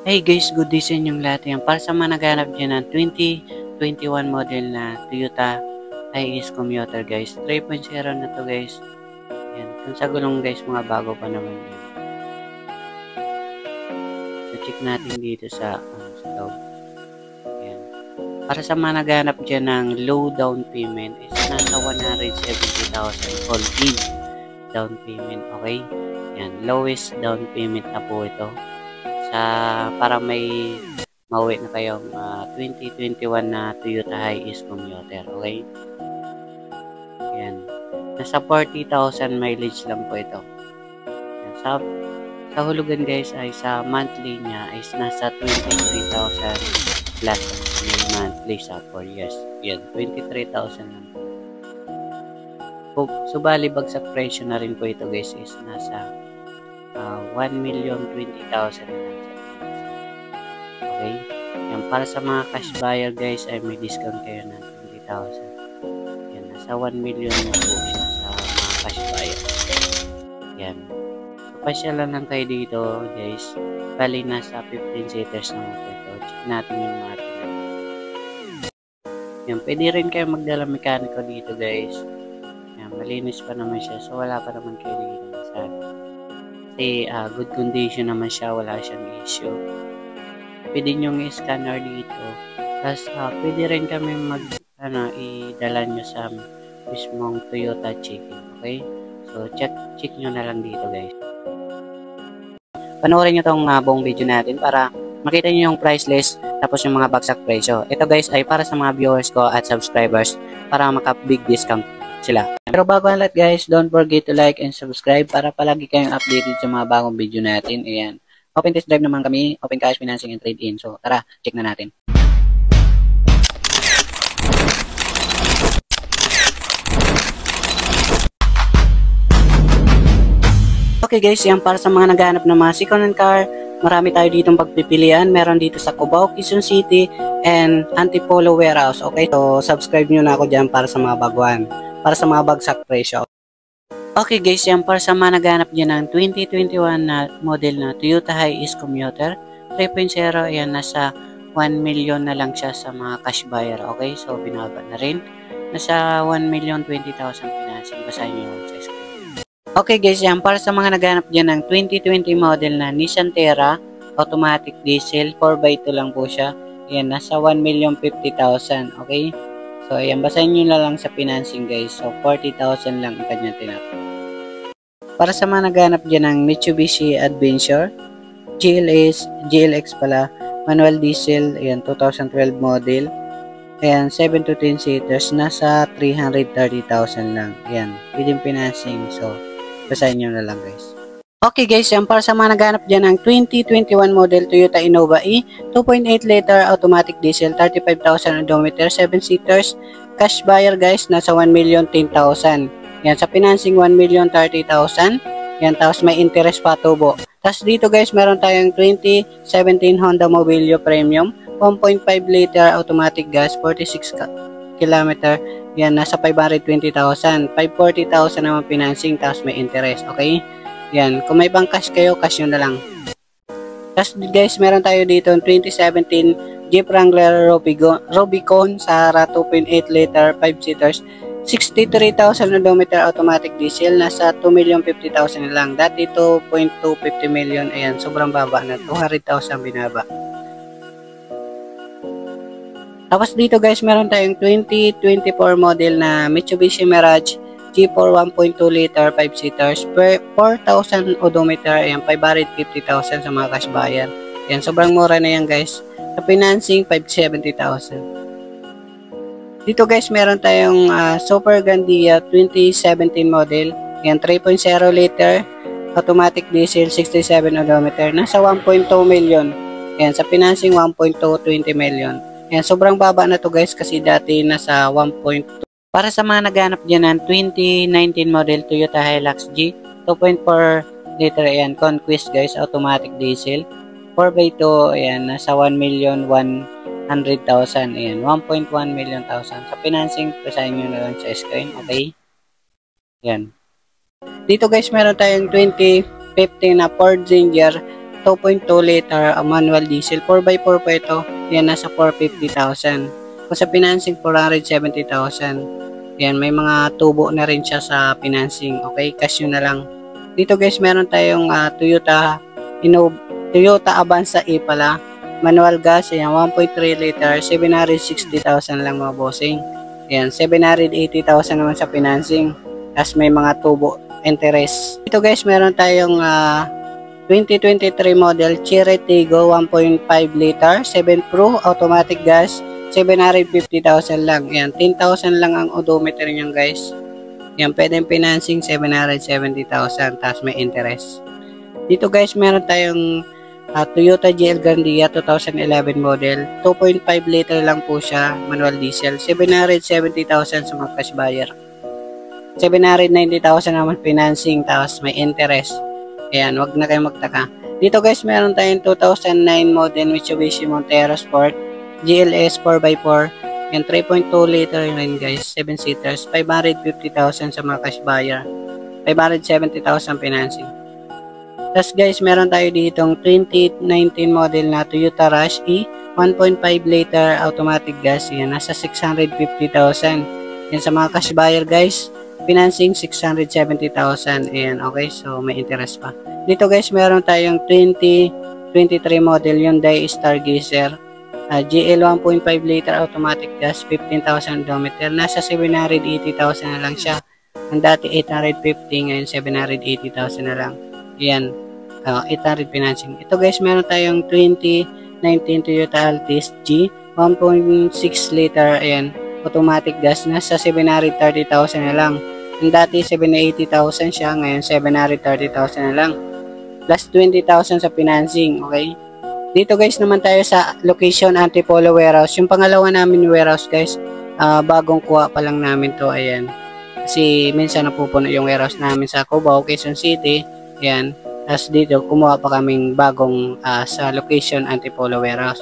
Hey guys, good day sa inyong lahat yan. Para sa mga naghanap dyan ng 2021 model na Toyota Hiace Commuter guys. 3.0 na to guys. Yan. Kung sa gulong guys, mga bago pa naman yan. So check natin dito sa loob. Yan. Para sa mga naghanap dyan ng low down payment is nasa 170,000 all in down payment. Okay? Yan. Lowest down payment na po ito. Para may mauwi na kayong 2021 na Toyota Hiace Commuter, okay? Yan. Nasa 40,000 mileage lang po ito. Yan. Sa hulugan guys ay sa monthly niya is nasa 23,000 plus yung monthly sa 4 years. Yan, 23,000 lang po. Subali bagsak presyo na rin po ito guys is nasa 1,020,000 lang. Okay? Yan, para sa mga cash buyer guys ay may discount kayo ng 20,000. Yan, nasa 1 million na po siya sa mga cash buyer. Yan. So, pasyalan lang kayo dito guys. Bali nasa 15 seaters naman po ito. Check natin yung mga tingnan. Yan, pwede rin kayo magdala mekaniko dito guys. Yan, malinis pa naman siya. So wala pa naman kayo dito masyado. Kasi good condition naman siya. Wala siyang issue. Pwede nyo i-scanner dito. Tapos, pwede rin kami idala nyo sa mismong Toyota checking. Okay? So, check nyo na lang dito, guys. Panoorin nyo tong buong video natin para makita nyo yung price list tapos yung mga bagsak presyo. Ito, guys, ay para sa mga viewers ko at subscribers para maka-big discount sila. Pero bago ang lahat, guys, don't forget to like and subscribe para palagi kayong updated sa mga bagong video natin. Ayan. Open test drive naman kami, open cash, financing, and trade-in. So, tara, check na natin. Okay guys, yan para sa mga naghahanap ng mga second-hand car. Marami tayo ditong pagpipilian. Meron dito sa Cubao, Quezon City, and Antipolo Warehouse. Okay, so subscribe nyo na ako dyan para sa mga baguhan. Para sa mga bagsak presyo. Okay guys, yan para sa mga naghanap dyan ng 2021 na model na Toyota Hiace Commuter 3.0, yan nasa 1 million na lang siya sa mga cash buyer. Okay, so binaba na rin. Nasa 1,020,000 financing. Basahin nyo sa screen. Okay guys, yan para sa mga naghanap dyan ng 2020 model na Nissan Terra automatic diesel 4x2 lang po siya. Yan, nasa 1,050,000. Okay. So, ayan, basahin nyo na lang sa financing guys. So, 40,000 lang ang kanyang tinapos. Para sa mga naghanap dyan ng Mitsubishi Adventure, GLX pala, manual diesel, ayan, 2012 model. Ayan, 7 to 10 seaters, nasa 330,000 lang. Ayan, pwedeng financing. So, basahin nyo na lang guys. Okay guys, yan para sa mga naghanap dyan ng 2021 model Toyota Innova E, 2.8 liter automatic diesel, 35,000 odometer, 7 seaters, cash buyer guys, nasa 1,010,000. Yan, sa financing 1,030,000. Yan, tapos may interest pa tubo. Tapos dito guys, meron tayong 2017 Honda Mobilio Premium, 1.5 liter automatic gas, 46 km. Yan, nasa 520,000. 540,000 naman financing, tapos may interest. Okay? Yan, kung may bang cash kayo, cash nyo na lang. Tapos guys, meron tayo dito 2017 Jeep Wrangler Rubicon Sahara 2.8 liter 5 seaters, 63,000 odometer automatic diesel, nasa 2,050,000 na lang. Dati 2.250 million. Ayan, sobrang baba na, 200,000 binaba. Tapos dito guys, meron tayong 2024 model na Mitsubishi Mirage G4 1.2 liter 5 seaters, 4,000 odometer, ayan, 550,000 sa mga cash buyer. Ayan, sobrang mura na yan guys. Sa financing, 570,000. Dito guys, meron tayong Super Gandia 2017 model. Ayan, 3.0 liter automatic diesel, 67 odometer, nasa 1.2 million. Ayan, sa financing, 1.220 million. Ayan, sobrang baba na to guys kasi dati nasa 1.2. Para sa mga naghanap dyan ng 2019 model Toyota Hilux G, 2.4 liter, ayan, Conquest guys, automatic diesel, 4x2, ayan, nasa 1,100,000, ayan, 1.1 million thousand. Sa financing, pasahin nyo na lang sa screen, okay? Ayan. Dito guys, meron tayong 2015 na Ford Ranger 2.2 liter manual diesel. 4x4 po ito. Yan, nasa 450,000. Kung sa financing, 470,000. Yan, may mga tubo na rin siya sa financing. Okay, cash yun na lang. Dito guys, meron tayong Toyota Avanza E pala. Manual gas, yan, 1.3 liter, 760,000 lang mga bossing. Yan, 780,000 naman sa financing. Tapos may mga tubo, interest. Dito guys, meron tayong 2023 model Cherry Tiggo 1.5 liter, 7 Pro, automatic gas, 750,000 lang. Yan, 10,000 lang ang odometer niyan guys. Yan, pwedeng financing 770,000, tapos may interest. Dito guys, meron tayong Toyota GL Grandia 2011 model, 2.5 liter lang po siya, manual diesel, 770,000 sa mga cash buyer. 790,000 naman financing, tapos may interest. Ayan, wag na kayong magtaka. Dito guys, meron tayong 2009 model Mitsubishi Montero Sport GLS 4x4. Yan, 3.2 liter rin guys, 7 seaters, 550,000 sa mga cash buyer, 570,000 financing. Tapos guys, meron tayo ditong 2019 model na Toyota Rush E 1.5 liter automatic gas. Yan, nasa 650,000. Yan, sa mga cash buyer guys, financing 670,000. Ayan, okay, so may interest pa. Dito guys, meron tayong 2023 model Hyundai Stargazer GL 1.5 liter automatic gas, 15,000 odometer. Nasa 780,000 na lang siya. Ang dati 850, ngayon 780,000 na lang. Ayan, 800 financing. Ito guys, meron tayong 2019 Toyota Altis G 1.6 liter, ayan, automatic gas, nasa 730,000 na lang. Ang dati 780,000 siya, ngayon 730,000 na lang. Plus 20,000 sa financing, okay? Dito guys naman tayo sa location Antipolo warehouse. Yung pangalawa namin warehouse guys, bagong kuha pa lang namin to, ayan. Kasi minsan napupuno yung warehouse namin sa Cubao, Quezon City, ayan. Tapos dito, kumuha pa kaming bagong sa location Antipolo warehouse.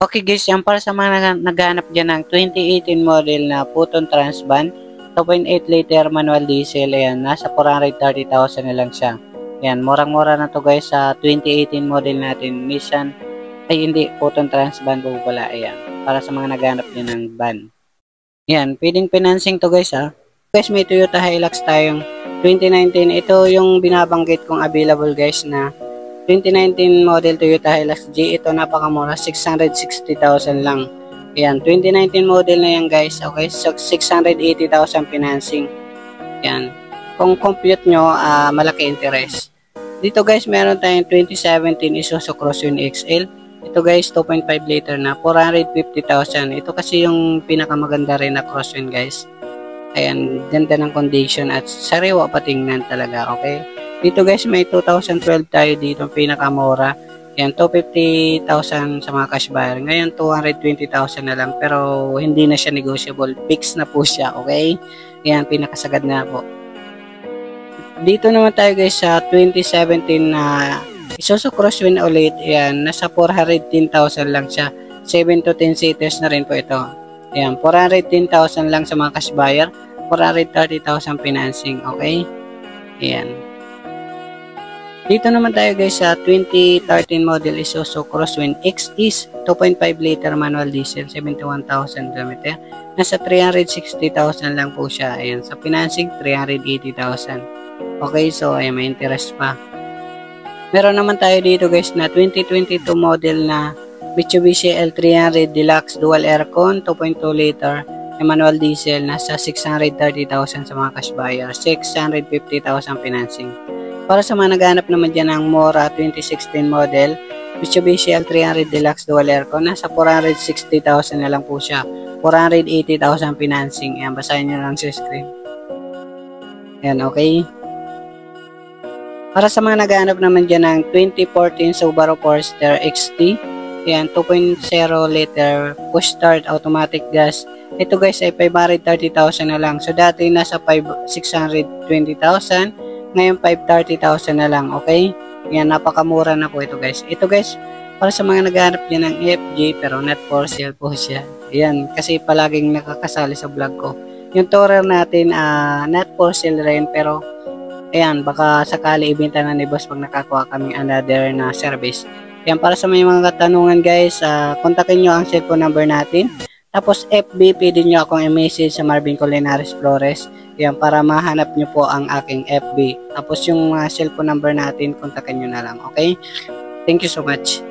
Okay guys, yan para sa mga naghanap dyan ng 2018 model na Photon Transvan, 2.8 liter manual diesel, ayan, nasa 430,000 na lang siya. Ayan, murang-mura na to guys sa 2018 model natin, Nissan, ay hindi, Photon Transvan po pala, ayan, para sa mga naghanap dyan ng van. Ayan, pwedeng financing to guys ha. Guys, may Toyota Hilux tayong 2019, ito yung binabanggit kong available guys na 2019 model Toyota Hilux G. Ito napakamura, 660,000 lang. Ayan, 2019 model na yan guys, okay, so 680,000 financing. Ayan, kung compute nyo, malaki interest. Dito guys, meron tayong 2017 Isuzu Crosswind XL. Ito guys, 2.5 liter na, 450,000. Ito kasi yung pinakamaganda rin na Crosswind guys. Ayan, ganda ng condition at sariwa patingnan talaga, okay? Dito guys, may 2012 tayo dito, pinakamura. Ayan, 250,000 sa mga cash buyer. Ngayon, 220,000 na lang, pero hindi na siya negotiable. Fix na po siya, okay? Ayan, pinakasagad na po. Dito naman tayo guys sa 2017 na Isuzu Crosswind ulit. Ayan, nasa 410,000 lang siya. 7 to 10 seaters na rin po ito. Ayan, 410,000 lang sa mga cash buyer. 430,000 financing, okay? Ayan. Dito naman tayo guys sa 2013 model Isuzu Crosswind XE 2.5 liter manual diesel, 71,000 km. Nasa 360,000 lang po siya. Ayan, sa financing 380,000. Okay, so ay may interest pa. Meron naman tayo dito guys na 2022 model na Mitsubishi L300 Deluxe Dual Aircon 2.2 liter manual diesel, nasa 630,000 sa mga cash buyer, 650,000 financing. Para sa mga naghanap naman dyan ng Mora 2016 model Mitsubishi L300 Deluxe Dual Aircon, nasa 460,000 na lang po siya, 480,000 financing. Ayan, basahin nyo lang sa screen. Ayan, okay. Para sa mga naghahanap naman dyan ng 2014 Subaru Forester XT, ayan, 2.0 liter push start automatic gas. Ito guys ay 530,000 na lang. So dati nasa 620,000, ngayon 530,000 na lang, okay? Ayan, napakamura na po ito guys. Ito guys, para sa mga naghahanap dyan ng FJ pero not for sale po siya. Ayan, kasi palaging nakakasali sa vlog ko. Yung Tourer natin, not for sale rin pero Ayan, baka sakali ibenta na ni boss pag nakakuha kami another na service. Ayan, para sa may mga katanungan guys, kontakin nyo ang cellphone number natin. Tapos FB, pwede nyo akong i-message sa Marvin Culinaris Flores. Ayan, para mahanap nyo po ang aking FB. Tapos yung cellphone number natin, kontakin nyo na lang, okay? Thank you so much.